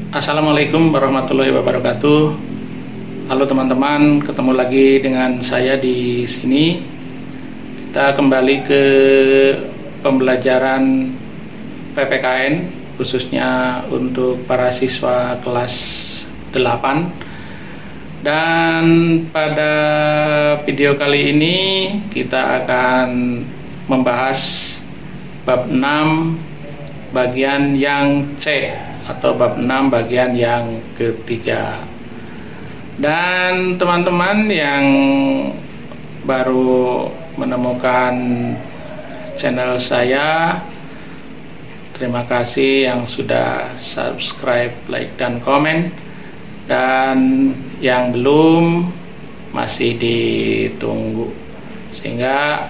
Assalamualaikum warahmatullahi wabarakatuh. Halo teman-teman, ketemu lagi dengan saya di sini. Kita kembali ke pembelajaran PPKN khususnya untuk para siswa kelas 8. Dan pada video kali ini kita akan membahas bab 6 bagian yang C atau bab 6 bagian yang ketiga. Dan teman-teman yang baru menemukan channel saya, terima kasih yang sudah subscribe, like, dan komen. Dan yang belum, masih ditunggu, sehingga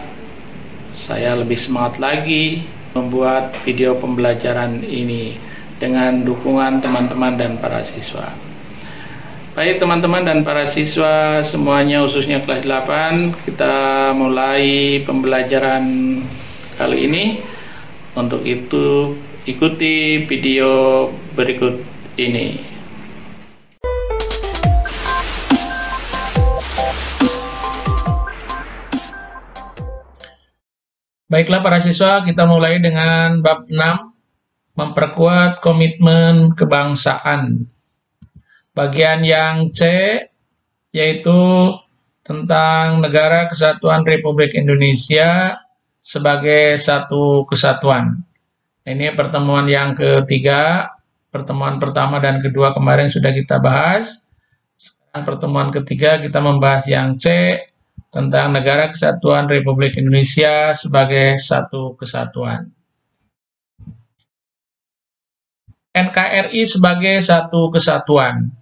saya lebih semangat lagi membuat video pembelajaran ini dengan dukungan teman-teman dan para siswa. Baik teman-teman dan para siswa semuanya, khususnya kelas 8, kita mulai pembelajaran kali ini. Untuk itu ikuti video berikut ini. Baiklah para siswa, kita mulai dengan bab 6, memperkuat komitmen kebangsaan. Bagian yang C yaitu tentang Negara Kesatuan Republik Indonesia sebagai satu kesatuan. Ini pertemuan yang ketiga. Pertemuan pertama dan kedua kemarin sudah kita bahas. Sekarang pertemuan ketiga kita membahas yang C tentang Negara Kesatuan Republik Indonesia sebagai satu kesatuan. NKRI sebagai satu kesatuan.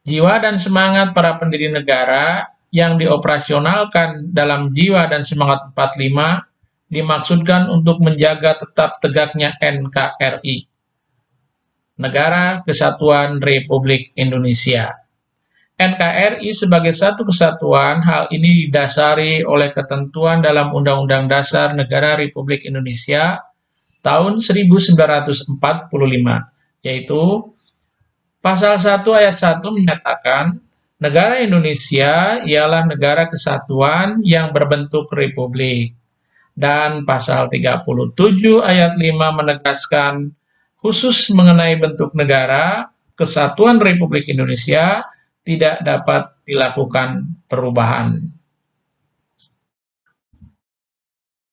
Jiwa dan semangat para pendiri negara yang dioperasionalkan dalam jiwa dan semangat 45 dimaksudkan untuk menjaga tetap tegaknya NKRI, Negara Kesatuan Republik Indonesia. NKRI sebagai satu kesatuan, hal ini didasari oleh ketentuan dalam Undang-Undang Dasar Negara Republik Indonesia tahun 1945, yaitu Pasal 1 ayat 1 menyatakan, negara Indonesia ialah negara kesatuan yang berbentuk republik. Dan pasal 37 ayat 5 menegaskan, khusus mengenai bentuk negara, kesatuan Republik Indonesia tidak dapat dilakukan perubahan.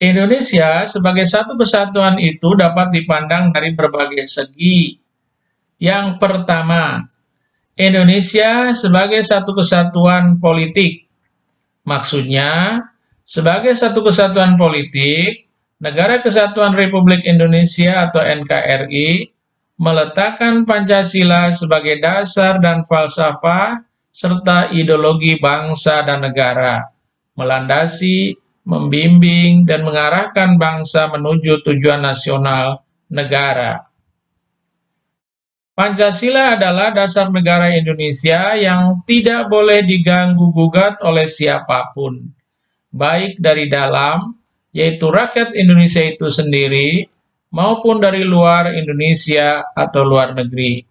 Indonesia sebagai satu kesatuan itu dapat dipandang dari berbagai segi. Yang pertama, Indonesia sebagai satu kesatuan politik. Maksudnya, sebagai satu kesatuan politik, Negara Kesatuan Republik Indonesia atau NKRI meletakkan Pancasila sebagai dasar dan falsafah serta ideologi bangsa dan negara, melandasi, membimbing, dan mengarahkan bangsa menuju tujuan nasional negara. Pancasila adalah dasar negara Indonesia yang tidak boleh diganggu-gugat oleh siapapun, baik dari dalam, yaitu rakyat Indonesia itu sendiri, maupun dari luar Indonesia atau luar negeri.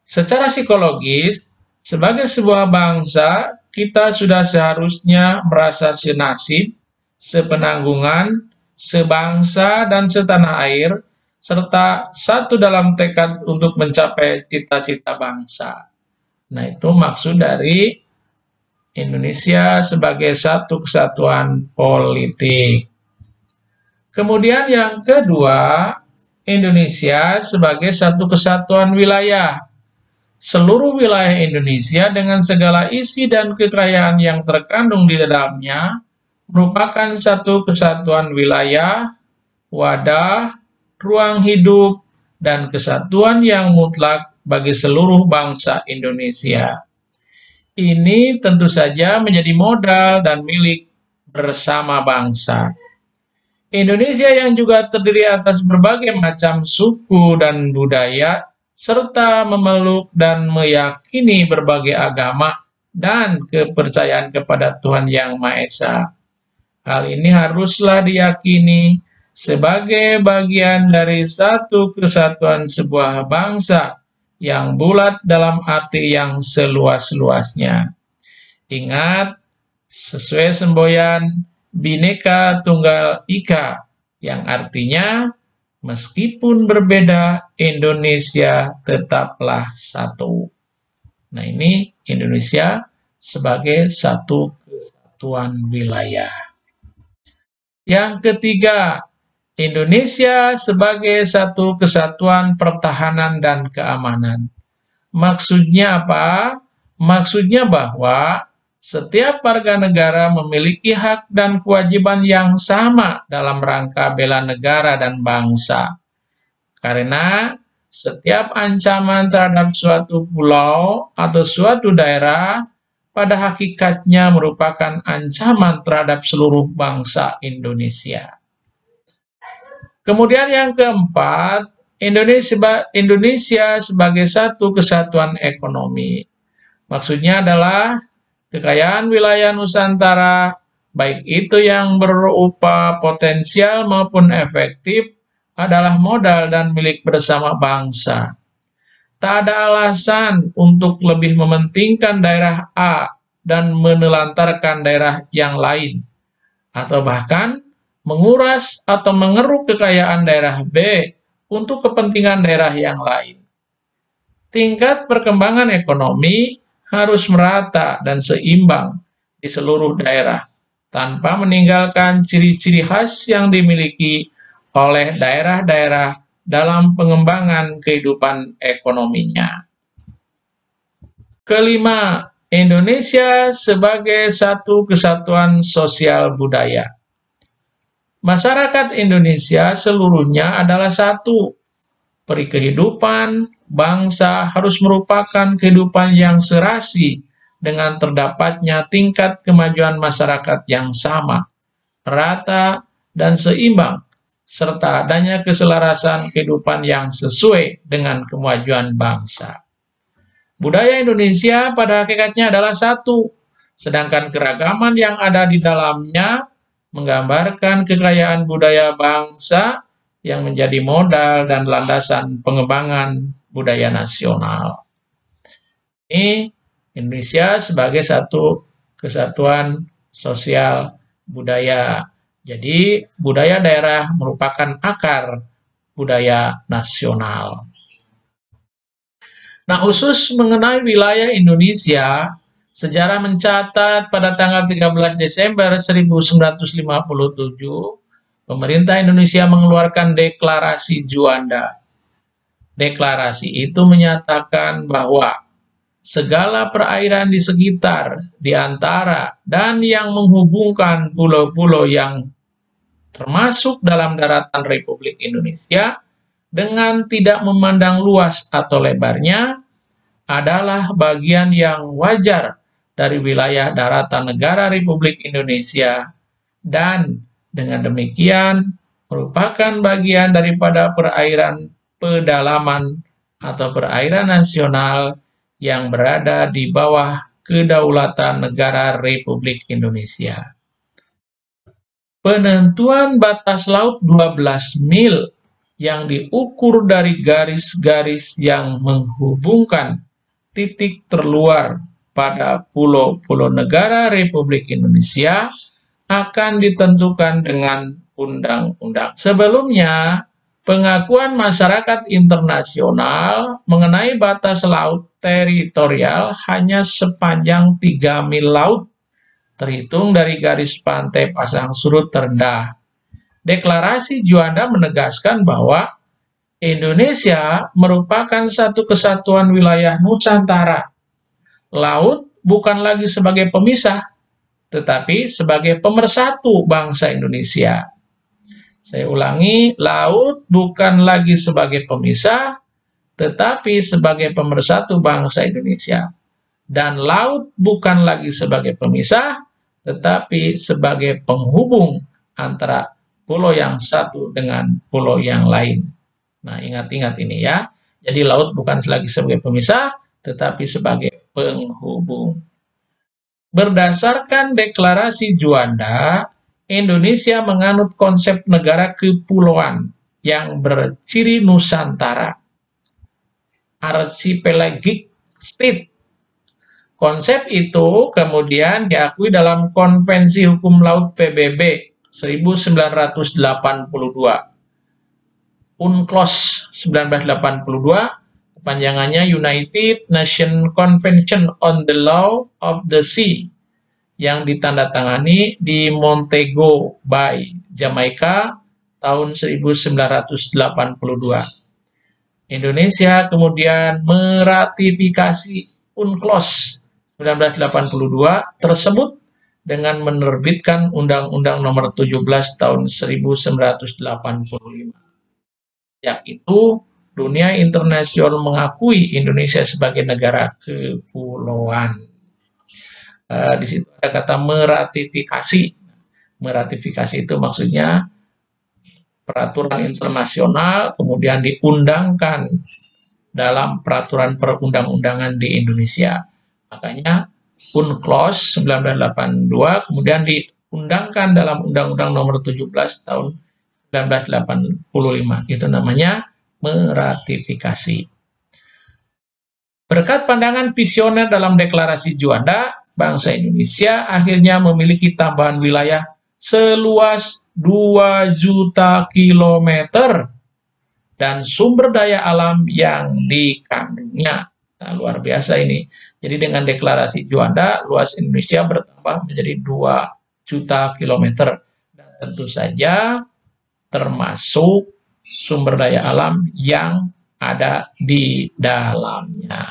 Secara psikologis, sebagai sebuah bangsa, kita sudah seharusnya merasa senasib, sepenanggungan, sebangsa dan setanah air, serta satu dalam tekad untuk mencapai cita-cita bangsa. Nah, itu maksud dari Indonesia sebagai satu kesatuan politik. Kemudian yang kedua, Indonesia sebagai satu kesatuan wilayah. Seluruh wilayah Indonesia dengan segala isi dan kekayaan yang terkandung di dalamnya merupakan satu kesatuan wilayah, wadah, ruang hidup, dan kesatuan yang mutlak bagi seluruh bangsa Indonesia. Ini tentu saja menjadi modal dan milik bersama bangsa. Indonesia yang juga terdiri atas berbagai macam suku dan budaya, serta memeluk dan meyakini berbagai agama dan kepercayaan kepada Tuhan Yang Maha Esa. Hal ini haruslah diyakini sebagai bagian dari satu kesatuan sebuah bangsa yang bulat dalam arti yang seluas-luasnya. Ingat, sesuai semboyan Bhinneka Tunggal Ika, yang artinya meskipun berbeda, Indonesia tetaplah satu. Nah, ini Indonesia sebagai satu kesatuan wilayah. Yang ketiga, Indonesia sebagai satu kesatuan pertahanan dan keamanan. Maksudnya apa? Maksudnya bahwa setiap warga negara memiliki hak dan kewajiban yang sama dalam rangka bela negara dan bangsa. Karena setiap ancaman terhadap suatu pulau atau suatu daerah pada hakikatnya merupakan ancaman terhadap seluruh bangsa Indonesia. Kemudian yang keempat, Indonesia sebagai satu kesatuan ekonomi. Maksudnya adalah kekayaan wilayah Nusantara, baik itu yang berupa potensial maupun efektif, adalah modal dan milik bersama bangsa. Tak ada alasan untuk lebih mementingkan daerah A dan menelantarkan daerah yang lain, atau bahkan menguras atau mengeruk kekayaan daerah B untuk kepentingan daerah yang lain. Tingkat perkembangan ekonomi harus merata dan seimbang di seluruh daerah, tanpa meninggalkan ciri-ciri khas yang dimiliki oleh daerah-daerah dalam pengembangan kehidupan ekonominya. Kelima, Indonesia sebagai satu kesatuan sosial budaya. Masyarakat Indonesia seluruhnya adalah satu. Peri kehidupan bangsa harus merupakan kehidupan yang serasi dengan terdapatnya tingkat kemajuan masyarakat yang sama, rata, dan seimbang, serta adanya keselarasan kehidupan yang sesuai dengan kemajuan bangsa. Budaya Indonesia pada hakikatnya adalah satu, sedangkan keragaman yang ada di dalamnya menggambarkan kekayaan budaya bangsa yang menjadi modal dan landasan pengembangan budaya nasional. Ini Indonesia sebagai satu kesatuan sosial budaya. Jadi budaya daerah merupakan akar budaya nasional. Nah, khusus mengenai wilayah Indonesia, sejarah mencatat pada tanggal 13 Desember 1957, pemerintah Indonesia mengeluarkan Deklarasi Juanda. Deklarasi itu menyatakan bahwa segala perairan di sekitar, di antara, dan yang menghubungkan pulau-pulau yang termasuk dalam daratan Republik Indonesia dengan tidak memandang luas atau lebarnya adalah bagian yang wajar dari wilayah daratan negara Republik Indonesia dan dengan demikian merupakan bagian daripada perairan pedalaman atau perairan nasional yang berada di bawah kedaulatan negara Republik Indonesia. Penentuan batas laut 12 mil yang diukur dari garis-garis yang menghubungkan titik terluar pada pulau-pulau negara Republik Indonesia akan ditentukan dengan undang-undang. Sebelumnya, pengakuan masyarakat internasional mengenai batas laut teritorial hanya sepanjang 3 mil laut, terhitung dari garis pantai pasang surut terendah. Deklarasi Juanda menegaskan bahwa Indonesia merupakan satu kesatuan wilayah Nusantara. Laut bukan lagi sebagai pemisah, tetapi sebagai pemersatu bangsa Indonesia. Saya ulangi, laut bukan lagi sebagai pemisah, tetapi sebagai pemersatu bangsa Indonesia. Dan laut bukan lagi sebagai pemisah, tetapi sebagai penghubung antara pulau yang satu dengan pulau yang lain. Nah, ingat-ingat ini ya. Jadi laut bukan lagi sebagai pemisah, tetapi sebagai penghubung. Berdasarkan Deklarasi Juanda, Indonesia menganut konsep negara kepulauan yang berciri Nusantara. archipelagic state. Konsep itu kemudian diakui dalam Konvensi Hukum Laut PBB 1982, UNCLOS 1982, kepanjangannya United Nations Convention on the Law of the Sea, yang ditandatangani di Montego Bay, Jamaika tahun 1982. Indonesia kemudian meratifikasi UNCLOS 1982 tersebut dengan menerbitkan Undang-Undang Nomor 17 tahun 1985. Yaitu dunia internasional mengakui Indonesia sebagai negara kepulauan. Di situ ada kata meratifikasi. Meratifikasi itu maksudnya peraturan internasional kemudian diundangkan dalam peraturan perundang-undangan di Indonesia. Makanya UNCLOS 1982 kemudian diundangkan dalam Undang-Undang Nomor 17 tahun 1985. Itu namanya meratifikasi. Berkat pandangan visioner dalam Deklarasi Juanda, bangsa Indonesia akhirnya memiliki tambahan wilayah seluas 2 juta kilometer dan sumber daya alam yang dikandungnya. Nah, luar biasa ini. Jadi dengan Deklarasi Juanda, luas Indonesia bertambah menjadi 2 juta kilometer. Dan tentu saja termasuk sumber daya alam yang ada di dalamnya.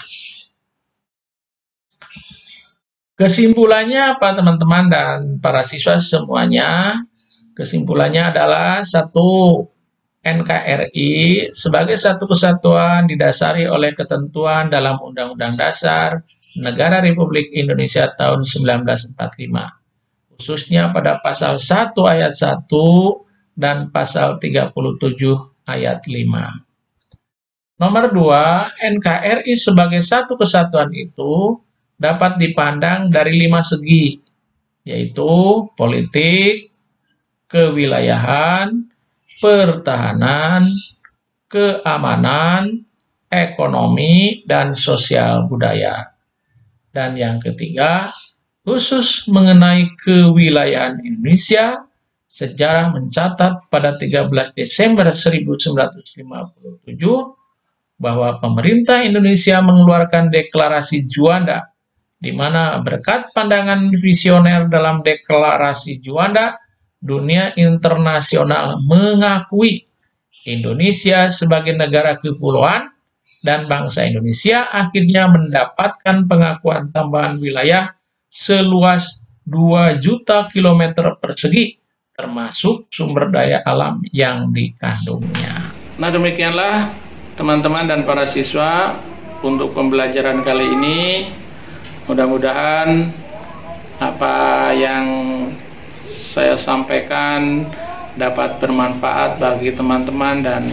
Kesimpulannya apa teman-teman dan para siswa semuanya? Kesimpulannya adalah satu, NKRI sebagai satu kesatuan didasari oleh ketentuan dalam Undang-Undang Dasar Negara Republik Indonesia tahun 1945, khususnya pada pasal 1 ayat 1 dan pasal 37 ayat 5. Nomor 2, NKRI sebagai satu kesatuan itu dapat dipandang dari 5 segi, yaitu politik, kewilayahan, pertahanan, keamanan, ekonomi, dan sosial budaya. Dan yang ketiga, khusus mengenai kewilayahan Indonesia, sejarah mencatat pada 13 Desember 1957 bahwa pemerintah Indonesia mengeluarkan Deklarasi Juanda, di mana berkat pandangan visioner dalam Deklarasi Juanda, dunia internasional mengakui Indonesia sebagai negara kepulauan dan bangsa Indonesia akhirnya mendapatkan pengakuan tambahan wilayah seluas 2 juta kilometer persegi, termasuk sumber daya alam yang dikandungnya. Nah, demikianlah teman-teman dan para siswa untuk pembelajaran kali ini. Mudah-mudahan apa yang saya sampaikan dapat bermanfaat bagi teman-teman dan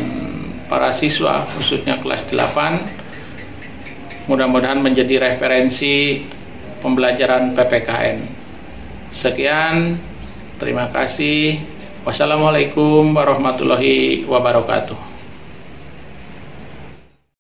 para siswa, khususnya kelas 8. Mudah-mudahan menjadi referensi pembelajaran PPKN. Sekian, terima kasih. Wassalamualaikum warahmatullahi wabarakatuh.